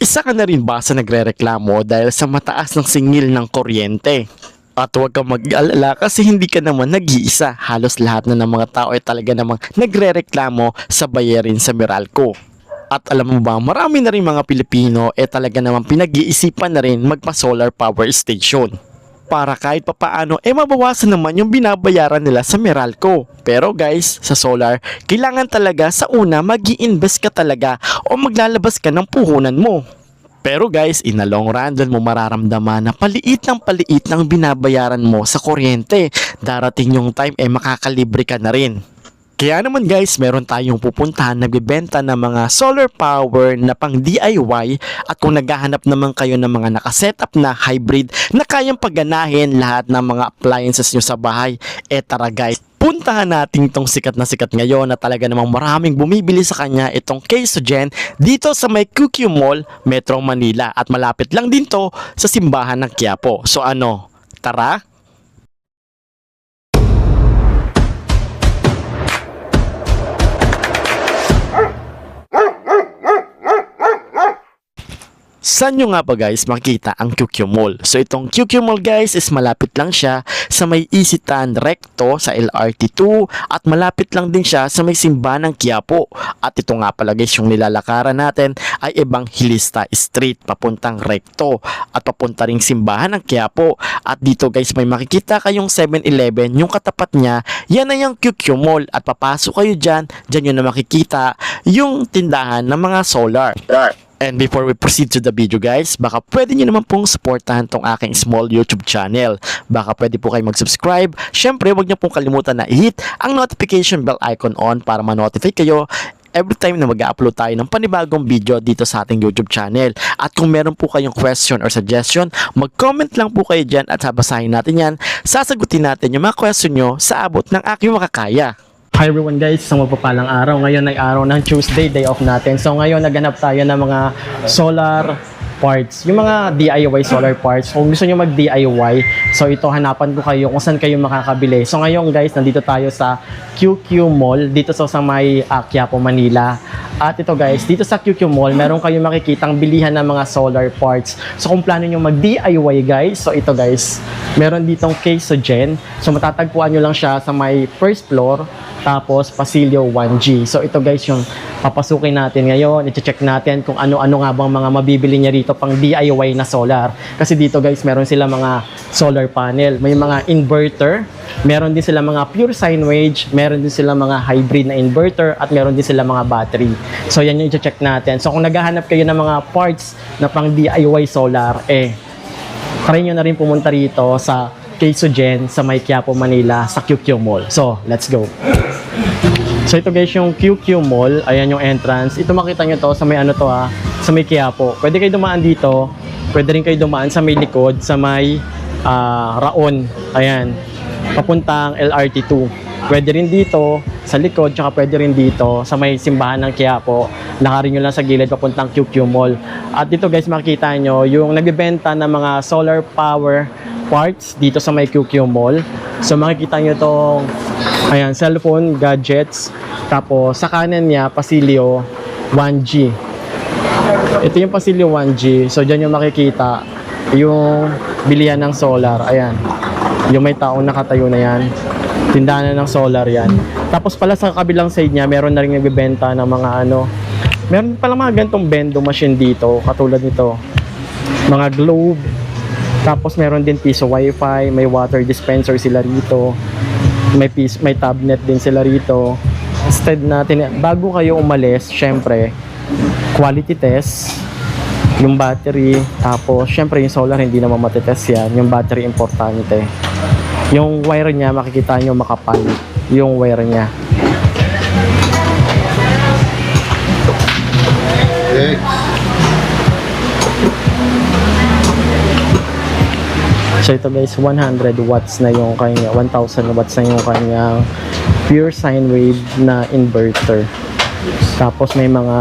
Isa ka na rin ba sa nagrereklamo dahil sa mataas ng singil ng kuryente? At huwag kang mag-alala kasi hindi ka naman nag-iisa. Halos lahat na ng mga tao ay talaga namang nagrereklamo sa bayarin sa Meralco. At alam mo ba, marami na rin mga Pilipino talaga namang pinag-iisipan na rin magpa-solar power station. Para kahit papaano mabawasan naman yung binabayaran nila sa Meralco. Pero guys, sa solar, kailangan talaga sa una mag-i-invest ka talaga o maglalabas ka ng puhunan mo. Pero guys, in the long run, doon mo mararamdaman na paliit ng binabayaran mo sa kuryente. Darating yung time makakalibre ka na rin. Kaya naman guys, meron tayong pupuntahan na nagbebenta ng mga solar power na pang DIY at kung naghahanap naman kayo ng mga nakasetup na hybrid na kayang pagganahin lahat ng mga appliances nyo sa bahay, tara guys, puntahan natin tong sikat na sikat ngayon na talaga namang maraming bumibili sa kanya, itong Kaysogen dito sa may QQ Mall, Metro Manila, at malapit lang din to sa simbahan ng Quiapo. So ano, tara? Saan nyo nga ba guys makikita ang QQ Mall? So itong QQ Mall guys is malapit lang siya sa may Isitan Recto sa LRT2 at malapit lang din siya sa may simbahan ng Quiapo. At ito nga pala guys, yung nilalakaran natin ay Evangelista Street papuntang Recto at papunta ring simbahan ng Quiapo. At dito guys may makikita kayong 7-Eleven, yung katapat niya, yan na yung QQ Mall at papasok kayo dyan nyo na makikita yung tindahan ng mga solar. And before we proceed to the video guys, baka pwede nyo naman pong supportahan tong aking small YouTube channel. Baka pwede po kayo mag-subscribe. Syempre, wag nyo pong kalimutan na i-hit ang notification bell icon on para ma-notify kayo every time na mag-upload tayo ng panibagong video dito sa ating YouTube channel. At kung meron po kayong question or suggestion, mag-comment lang po kayo dyan at basahin natin yan. Sasagutin natin yung mga question nyo sa abot ng aking makakaya. Hi everyone guys, isang mapagpalang araw. Ngayon ay araw ng Tuesday, day off natin. So ngayon naghanap tayo ng mga solar parts, yung mga DIY solar parts. Kung gusto nyo mag-DIY, so ito hanapan ko kayo kung saan kayo makakabili. So ngayon guys, nandito tayo sa QQ Mall, dito sa may Quiapo, Manila. At ito guys, dito sa QQ Mall, meron kayong makikitang bilihan ng mga solar parts. So kung plano nyo mag-DIY guys, so ito guys, meron ditong Kaysogen. So matatagpuan nyo lang siya sa may first floor, tapos Pasilio 1G. So ito guys yung papasukin natin ngayon. I-check natin kung ano-ano nga bang mga mabibili niya rito pang DIY na solar. Kasi dito guys meron sila mga solar panel, may mga inverter, meron din sila mga pure sine wave, meron din sila mga hybrid na inverter, at meron din sila mga battery. So yan yung i-check natin. So kung naghahanap kayo ng mga parts na pang DIY solar, try nyo na rin pumunta rito sa Kaysogen sa may Quiapo, Manila sa QQ Mall. So let's go. So ito guys yung QQ Mall, ayan yung entrance. Ito makita nyo to sa may sa may Quiapo. Pwede kayo dumaan dito, pwede rin kayo dumaan sa may likod, sa may Raon, ayan, papuntang LRT2. Pwede rin dito sa likod, tsaka pwede rin dito sa may simbahan ng Quiapo. Lakarin nyo lang sa gilid papuntang QQ Mall. At dito guys makikita nyo yung nagbebenta ng mga solar power parts dito sa may QQ Mall. So makikita nyo tong ayan, cellphone, gadgets. Tapos sa kanan niya, Pasilio 1G. Ito yung Pasilio 1G. So dyan yung makikita yung bilihan ng solar. Ayan, yung may taong nakatayo na yan. Tindahan ng solar yan. Tapos pala sa kabilang side niya, meron na rin nagbibenta ng mga meron pala mga gantong bendo machine dito, katulad nito, mga globe. Tapos meron din piso wifi, may water dispenser sila rito, may tablet din sila rito. Instead natin, bago kayo umalis, syempre quality test yung battery. Tapos syempre yung solar hindi naman matitest yan, yung battery importante. Yung wire niya, makikita nyo makapal yung wire niya. Okay. So ito guys, 100 watts na yung kanya, 1000 watts na yung kanyang pure sine wave na inverter. Tapos may mga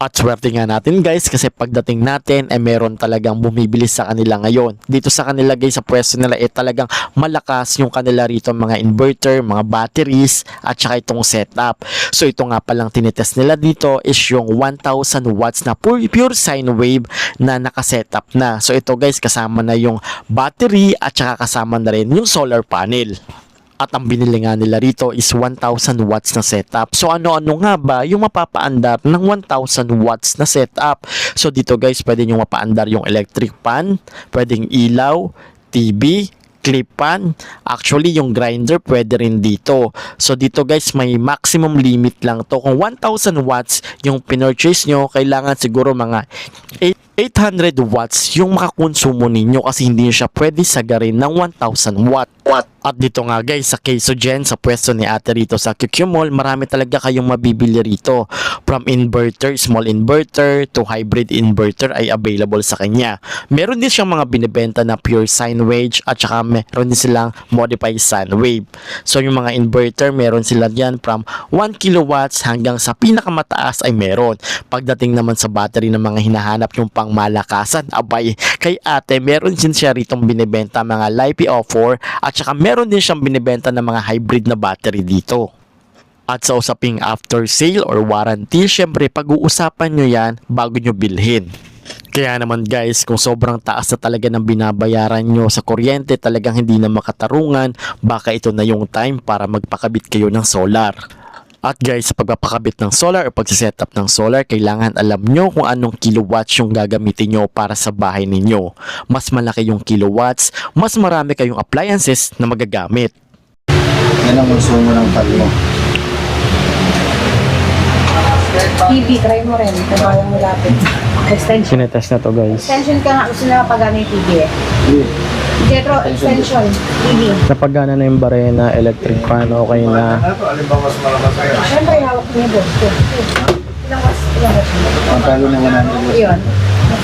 At swerte nga natin guys kasi pagdating natin ay meron talagang bumibili sa kanila ngayon. Dito sa kanila guys sa pwesto nila talagang malakas yung kanila rito mga inverter, mga batteries at saka itong setup. So ito nga palang tinitest nila dito is yung 1000 watts na pure sine wave na nakasetup na. So ito guys kasama na yung battery at saka kasama na rin yung solar panel. At ang binili nga nila rito is 1000 watts na setup. So ano-ano nga ba yung mapapaandar ng 1000 watts na setup? So dito guys, pwede nyo mapaandar yung electric fan, pwedeng ilaw, TV, clip fan. Actually, yung grinder pwede rin dito. So dito guys, may maximum limit lang to. Kung 1000 watts yung pinurchase nyo, kailangan siguro mga 800 watts yung makakonsumo ninyo kasi hindi siya pwede sagarin ng 1000 watt. At dito nga guys sa Quezon sa pwesto ni ate rito sa QQ Mall, marami talaga kayong mabibili rito. From inverter, small inverter to hybrid inverter ay available sa kanya. Meron din siyang mga binibenta na pure sine wave at saka meron din silang modified sine wave. So yung mga inverter meron sila diyan from 1 kilowatts hanggang sa pinakamataas ay meron. Pagdating naman sa battery ng mga hinahanap yung pangmalakasan, abay kay ate meron din siya ritong binibenta mga LiPo4 at saka meron din siyang binibenta ng mga hybrid na battery dito. At sa usaping after sale or warranty, syempre pag-uusapan nyo yan bago nyo bilhin. Kaya naman guys, kung sobrang taas na talaga ng binabayaran nyo sa kuryente, talagang hindi na makatarungan, baka ito na yung time para magpakabit kayo ng solar. At guys, sa pagpapakabit ng solar o pagsisetup ng solar, kailangan alam nyo kung anong kilowatts yung gagamitin nyo para sa bahay ninyo. Mas malaki yung kilowatts, mas marami kayong appliances na magagamit. Yan ang konsumo ng fan mo. TV, try mo rin. Ito ba yung lapit? Extension. Sinetest na to guys. Extension ka nga. Gusto na pagana yung TV eh. Jetro, extension. TV. Napagana na yung barena, electric fan, okay na. Alin ba mas malakas sa'yo? Siyempre, hawak niya doon. Ilang was? Ang talo na 100. Yun.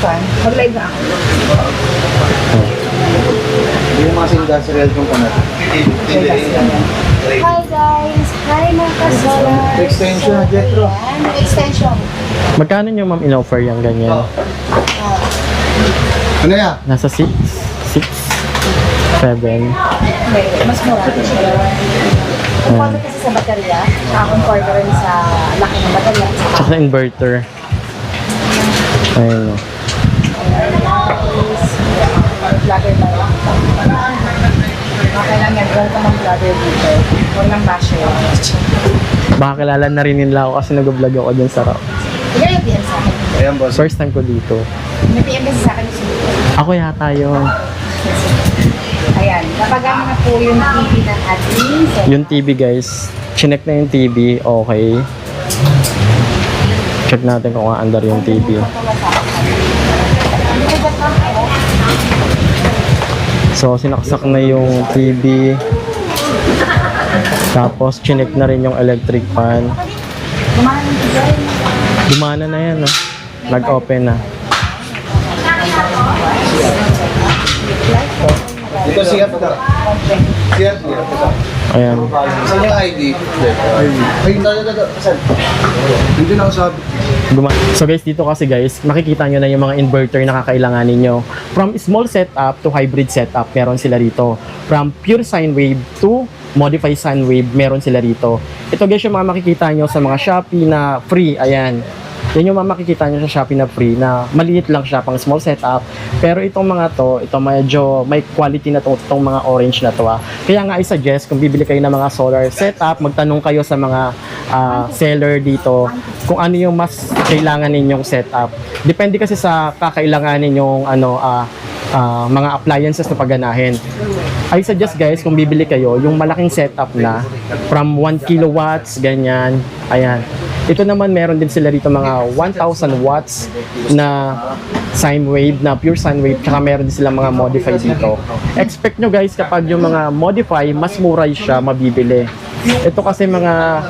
Fan. Mag-live na ako. Yung mga industrial kong kanat. Hi guys! Hi mga kasolar! Extension na Jetro. Ayan, extension. Magkano nyo ma'am in-offer yung ganyan? Ano yan? Nasa 6? 6? 7? Mas mura. Comfort kasi sa baterya. Comfort rin sa laki ng baterya. Tsaka inverter. Ayun o. Vlogger na lang. Okay lang yan. Welcome ang vlogger dito. Huwag lang basher. Baka kilala na rin nila ako kasi nag-vlog ako dun sa Rock. Hindi yung PM sa akin. Ayan boss. First time ko dito. May PM kasi sa akin. Ako yata yun. Ayan. Napagana na po yung TV ng admin. So, Yung TV guys. Chinek na yung TV. Okay. Check natin kung aandar yung TV. So, sinaksak na yung TV. Tapos, chinek na rin yung electric fan. Gumana na yan, no? Nag-open na. Ito siya pa. Siya pa. Ayan. Saan yung ID? Ay, saan? Hindi na ako sabi. So guys, dito kasi guys, makikita nyo na yung mga inverter na kakailanganin nyo. From small setup to hybrid setup, meron sila rito. From pure sine wave to modified sine wave, meron sila rito. Ito guys yung mga makikita nyo sa mga Shopee na free. Ayan. Yan yung mga makikita nyo sa Shopee na free na maliit lang siya pang small setup. Pero itong mga to, ito medyo may quality na itong mga orange na to. Kaya nga I-suggest kung bibili kayo ng mga solar setup, magtanong kayo sa mga seller dito kung ano yung mas kailangan ninyong setup. Depende kasi sa kakailanganin yung mga appliances na pagganahin. I suggest guys kung bibili kayo yung malaking setup na from 1 kilowatts ganyan. Ayan. Ito naman meron din sila dito mga 1000 watts na sine wave, na pure sine wave, tsaka meron din sila mga modify dito. Expect nyo guys kapag yung mga modify, mas mura siya mabibili. Ito kasi mga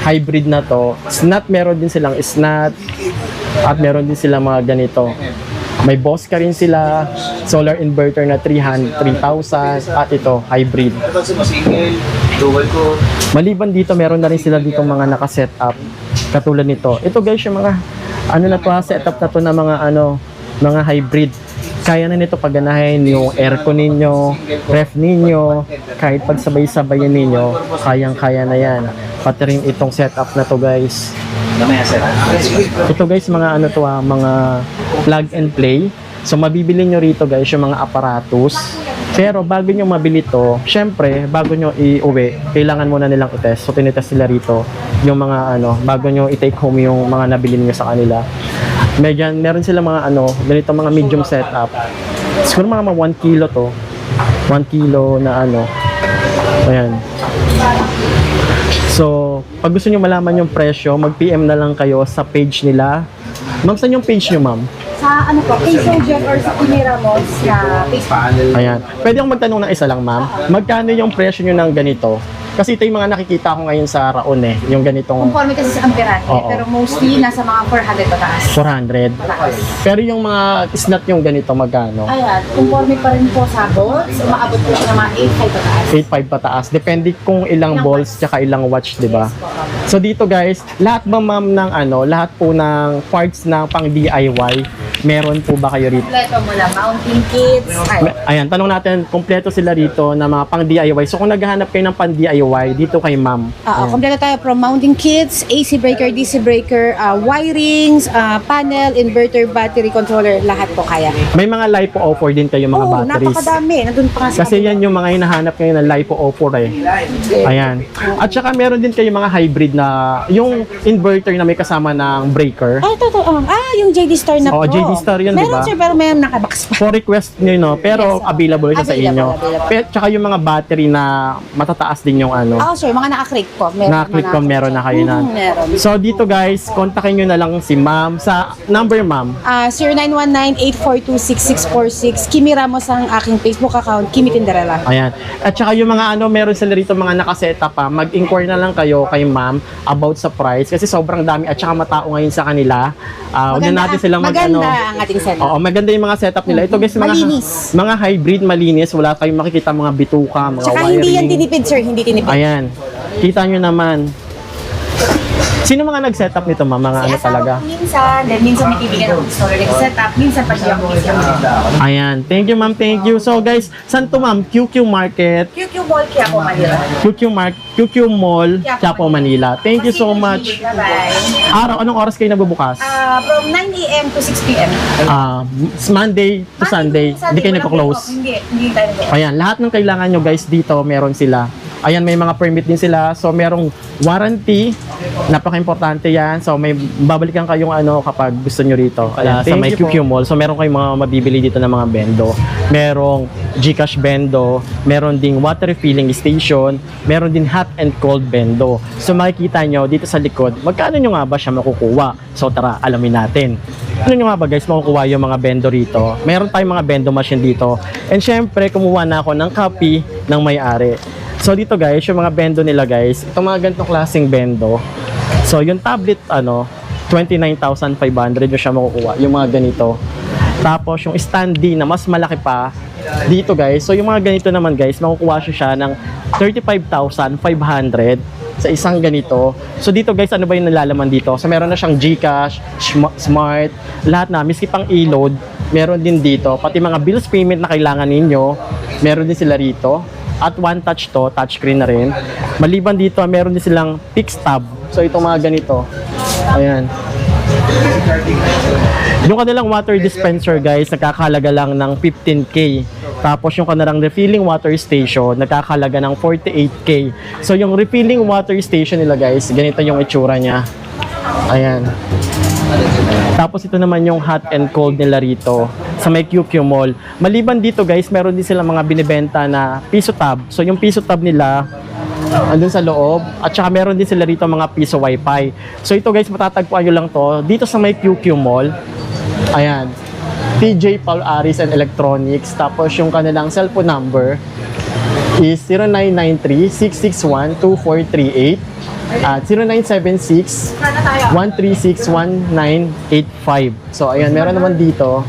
hybrid na to, snot meron din silang snot at meron din silang mga ganito. May Bosca rin sila, solar inverter na 3,000 at ito hybrid. Ito sa masingil, dual ko. Maliban dito, meron na rin sila dito mga naka-setup katulad nito. Ito guys yung mga Ano na to ha, setup na to na mga mga hybrid. Kaya na nito pagganahin yung aircon ninyo, ref ninyo, kahit pagsabay-sabayin ninyo, kayang-kaya na yan. Pati rin itong setup na to guys. Ito guys, mga to mga plug and play. So mabibili nyo rito guys yung mga aparatus. Pero bago nyo mabili to, syempre, bago nyo i-uwi, kailangan muna nilang i-test. So tinitest nila rito yung mga bago nyo i-take home yung mga nabili nyo sa kanila. Meron sila mga ganito mga medium setup. Siguro mga 1 kilo to. 1 kilo na Ayan. So, pag gusto nyo malaman yung presyo, mag-PM na lang kayo sa page nila. Ma'am, saan yung page nyo, ma'am? Sa kay Sojan or sa Kimi Ramos na Facebook. Ayan. Pwede akong magtanong ng isa lang, ma'am. Magkano yung presyo nyo ng ganito? Kasi ito yung mga nakikita ko ngayon sa Raon yung ganitong Conforme kasi sa amperahe, Oo. pero mostly nasa mga 400 pataas. 400. Pataas. Pero yung mga snot yung ganito, magkano? Ayan, conforme pa rin po sa bolts, umaabot po siya ng mga 8.5 pataas. 8.5 pataas. Depende kung ilang Ilang balls watts. tsaka ilang watch, di ba? Yes po. So dito guys, lahat ba ma'am ng lahat po ng parts ng pang DIY, meron po ba kayo rito? Kompleto mo lang, mounting kits. Ayan, tanong natin, kompleto sila rito na mga pang DIY. So kung naghahanap kayo ng pang DIY, dito kay ma'am. Ayan. Kompleto tayo from mounting kits, AC breaker, DC breaker, wirings, panel, inverter, battery controller, lahat po kaya. May mga LiPo offer din kayo mga batteries. Napakadami. Nandun pa nga sa Kasi yan yung mga hinahanap ngayon ng LiPo offer Ayan. At saka meron din kayo mga hybrid na yung inverter na may kasama ng breaker. Ito. Yung JD Star na Oo, po. JD Star yun, di ba? Meron sir, pero may nakabox pa. For request nyo, no? Pero Yes, available siya sa inyo. available. Tsaka yung mga battery na matataas din yung Sir, mga naka-click po. na-click ko, meron na kayo na. Meron. So dito guys, kontakin nyo na lang si ma'am sa number ma'am. 0919-842-6646. Kimi Ramos ang aking Facebook account, Kimi Tinderella. Ayan. At saka yung mga meron sila rito mga nakasetup pa, mag-inquire na lang kayo kay ma'am about sa price kasi sobrang dami at saka matao ngayon sa kanila. Huwag na natin silang maganda ang ating setup. Oo, maganda yung mga setup nila. Ito guys, mga hybrid, malinis, wala kayong makikita mga bituka, mga Tsaka wiring. hindi yan tinipid sir, hindi tinipid. Ayan. Kita nyo naman. Sino mga nag-setup nito, ma'am? Mga Si asawa talaga? ko minsan, then minsan may kaibigan ako installer nag-setup, minsan pag di ako busy ako. Ayan. Thank you, ma'am. Thank you. So, guys, saan to, ma'am? QQ Market. QQ Mall, Quiapo, Manila. QQ Mall, Quiapo, Manila. Thank you so much. Bye-bye. Araw, anong oras kayo nagbubukas? From 9 a.m. to 6 p.m. Monday to Sunday. Hindi kayo nagko-close. Hindi tayo nagko-close. Ayan, lahat ng kailangan nyo guys dito, meron sila. Ayan, may mga permit din sila. So, merong warranty. Napaka-importante yan. So, may babalikan kayong kapag gusto nyo rito. Ayan, sa may QQ Mall. So, meron kayong mga mabibili dito ng mga bendo. Merong GCash bendo. Meron ding water refilling station. Meron din hot and cold bendo. So, makikita nyo dito sa likod, magkano nyo nga ba siya makukuha? So, tara, alamin natin. Ano nyo nga ba guys, makukuha yung mga bendo rito? Meron tayong mga bendo machine dito. And syempre, kumuha na ako ng copy ng may-ari. So dito guys, yung mga bendo nila guys, itong mga ganitong klaseng bendo. So yung tablet 29,500 yung siya makukuha, yung mga ganito. Tapos yung standee na mas malaki pa dito guys. So yung mga ganito naman guys, makukuha siya ng 35,500 sa isang ganito. So dito guys, ano ba yung nalalaman dito? So meron na siyang GCash, Smart, lahat na, miski pang e-load, meron din dito. Pati mga bills payment na kailangan ninyo, meron din sila rito. At one touch to, touchscreen na rin. Maliban dito, meron din silang fixed tab. So itong mga ganito. Ayan. Yung kanilang water dispenser guys, nakakahalaga lang ng 15K. Tapos yung kanilang refilling water station, nakakahalaga ng 48K. So yung refilling water station nila guys, ganito yung itsura niya. Ayan. Tapos ito naman yung hot and cold nila rito sa may QQ Mall. Maliban dito guys, meron din sila mga binibenta na piso tab. So yung piso tab nila andun sa loob at saka meron din sila rito mga piso wifi. So ito guys, matatagpuan nyo lang to dito sa may QQ Mall. Ayan. TJ Paul Aris and Electronics. Tapos yung kanilang cellphone number is 0993-661-2438 at 0976-136-1985. So, ayan, meron naman dito.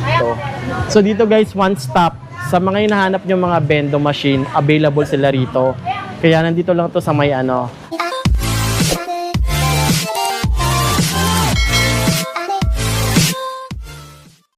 So, dito guys, one stop. Sa mga hinahanap nyo mga bendo machine, available sila rito. Kaya nandito lang to sa may